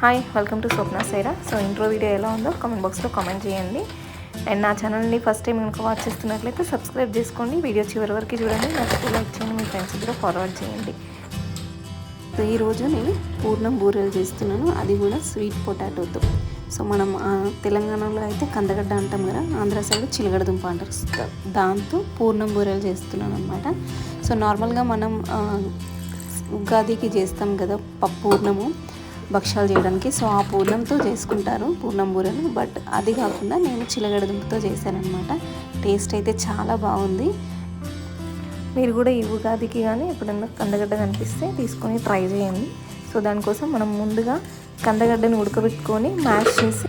Hi, welcome to Swapna Saira. So intro video ఎలా ఉందో comment బాక్స్లో కామెంట్ చేయండి. అండ్ నా ఛానల్ని ఫస్ట్ టైం కనుక వాచ్ చేస్తున్నట్లయితే సబ్స్క్రైబ్ చేసుకోండి. వీడియో చివరి వరకు చూడండి, నాకు లైక్ చేయండి, మీ ఫ్రెండ్స్ కూడా ఫార్వర్డ్ చేయండి. సో ఈరోజు నేను పూర్ణం బూరెలు చేస్తున్నాను, అది కూడా స్వీట్ పొటాటోతో. సో మనం తెలంగాణలో అయితే కందగడ్డ అంటాం కదా, ఆంధ్ర సైడ్ చిలగడదుంప అంటారు. దాంతో పూర్ణం బూరెలు చేస్తున్నాను అనమాట. సో నార్మల్గా మనం ఉగాదికి చేస్తాం కదా పూర్ణము భక్షాలు చేయడానికి, సో ఆ పూర్ణంతో చేసుకుంటారు పూర్ణం బూరెలు. బట్ అది కాకుండా నేను చిలగడదుంపతో చేశానమాట. టేస్ట్ అయితే చాలా బాగుంది. మీరు కూడా ఈ ఉగాదికి కానీ ఎప్పుడన్నా కందగడ్డ కనిపిస్తే తీసుకొని ట్రై చేయండి. సో దానికోసం మనం ముందుగా కందగడ్డని ఉడకబెట్టుకొని మ్యాష్ చేసి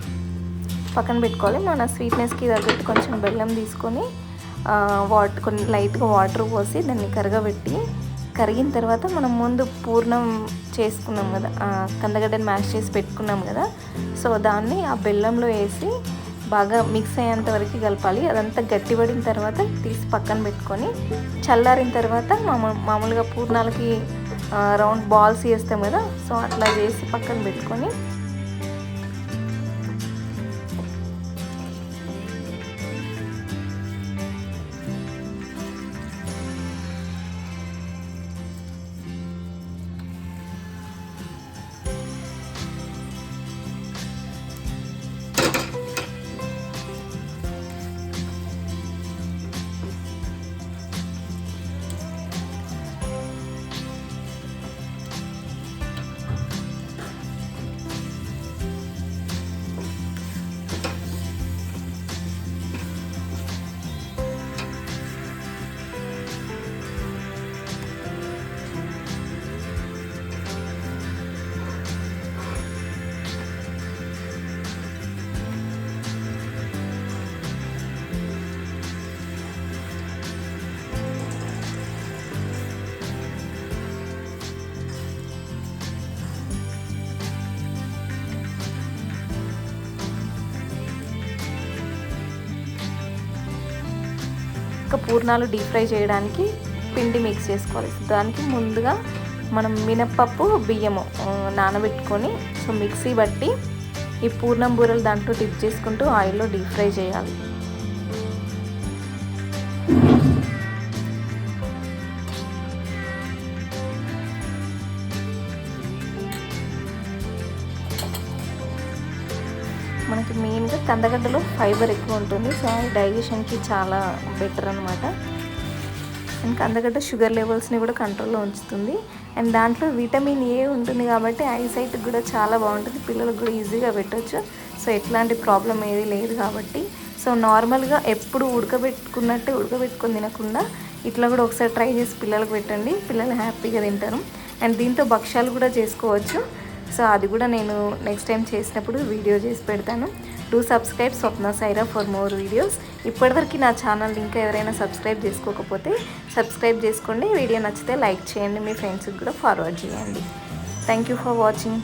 పక్కన పెట్టుకోవాలి. మన స్వీట్నెస్కి తగ్గట్టు కొంచెం బెల్లం తీసుకొని కొన్ని లైట్గా వాటర్ పోసి దాన్ని కరిగిన తర్వాత మనం ముందు పూర్ణం చేసుకున్నాం కదా, కందగడ్డని మ్యాష్ చేసి పెట్టుకున్నాం కదా, సో దాన్ని ఆ బెల్లంలో వేసి బాగా మిక్స్ అయ్యేంత వరకు కలపాలి. అదంతా గట్టిపడిన తర్వాత తీసి పక్కన పెట్టుకొని చల్లారిన తర్వాత మామూలుగా పూర్ణాలకి రౌండ్ బాల్స్ చేస్తాం కదా, సో అట్లా చేసి పక్కన పెట్టుకొని పూర్ణాలు డీప్ ఫ్రై చేయడానికి పిండి మిక్స్ చేసుకోవాలి. దానికి ముందుగా మనం మినప్పప్పు బియ్యము నానబెట్టుకొని సో మిక్సీ బట్టి ఈ పూర్ణం బూరెలు దాంట్లో డిప్ చేసుకుంటూ ఆయిల్లో డీప్ ఫ్రై చేయాలి. మనకి మెయిన్గా కందగడ్డలో ఫైబర్ ఎక్కువ ఉంటుంది, సో డైజెషన్కి చాలా బెటర్ అనమాట. అండ్ కందగడ్డ షుగర్ లెవెల్స్ని కూడా కంట్రోల్లో ఉంచుతుంది. అండ్ దాంట్లో విటమిన్ ఏ ఉంటుంది కాబట్టి ఐసైట్కి కూడా చాలా బాగుంటుంది, పిల్లలకు కూడా ఈజీగా పెట్టవచ్చు. సో ఎట్లాంటి ప్రాబ్లం ఏది లేదు కాబట్టి సో నార్మల్గా ఎప్పుడు ఉడకబెట్టుకొని తినకుండా ఇట్లా కూడా ఒకసారి ట్రై చేసి పిల్లలకు పెట్టండి, పిల్లలు హ్యాపీగా తింటారు. అండ్ దీంతో భక్ష్యాలు కూడా చేసుకోవచ్చు. సో అది కూడా నేను నెక్స్ట్ టైం చేసినప్పుడు వీడియో చేసి పెడతాను. Do subscribe Swapna Saira for more videos. ఇప్పటివరకు నా ఛానల్ ఇంకా ఎవరైనా సబ్స్క్రైబ్ చేసుకోకపోతే సబ్స్క్రైబ్ చేసుకోండి. వీడియో నచ్చితే లైక్ చేయండి, మీ ఫ్రెండ్స్కి కూడా ఫార్వర్డ్ చేయండి. Thank you for watching.